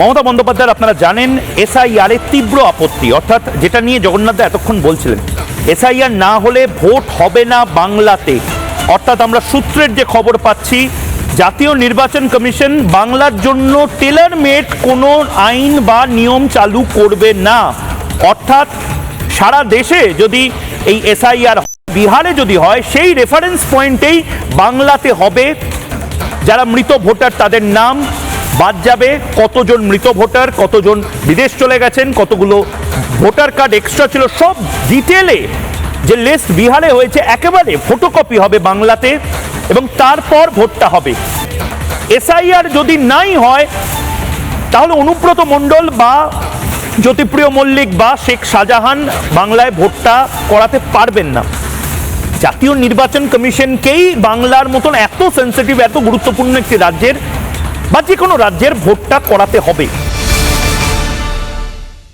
মমতা বন্দ্যোপাধ্যায় আপনারা জানেন এসআইআর এর তীব্র আপত্তি, অর্থাৎ যেটা নিয়ে জগন্নাথ দা এতক্ষণ বলছিলেন, এসআইআর না হলে ভোট হবে না বাংলাতে। অর্থাৎ আমরা সূত্রের যে খবর পাচ্ছি, জাতীয় নির্বাচন কমিশন বাংলার জন্য টেলার মেড কোনো আইন বা নিয়ম চালু করবে না। অর্থাৎ সারা দেশে যদি এই এসআইআর বিহারে যদি হয়, সেই রেফারেন্স পয়েন্টেই বাংলাতে হবে। যারা মৃত ভোটার তাদের নাম বাদ যাবে, কতজন মৃত ভোটার, কতজন বিদেশ চলে গেছেন, কতগুলো ভোটার কার্ড এক্সট্রা ছিল, সব ডিটেলে যে লিস্ট বিহারে হয়েছে একেবারে ফটোকপি হবে বাংলাতে, এবং তারপর ভোটটা হবে। এসআইআর যদি নাই হয় তাহলে অনুব্রত মণ্ডল বা জ্যোতিপ্রিয় মল্লিক বা শেখ শাহজাহান বাংলায় ভোটটা করাতে পারবেন না। জাতীয় নির্বাচন কমিশনকেই বাংলার মতন এত সেন্সিটিভ, এত গুরুত্বপূর্ণ একটি রাজ্যের বা যে কোনো রাজ্যের ভোটটা করাতে হবে।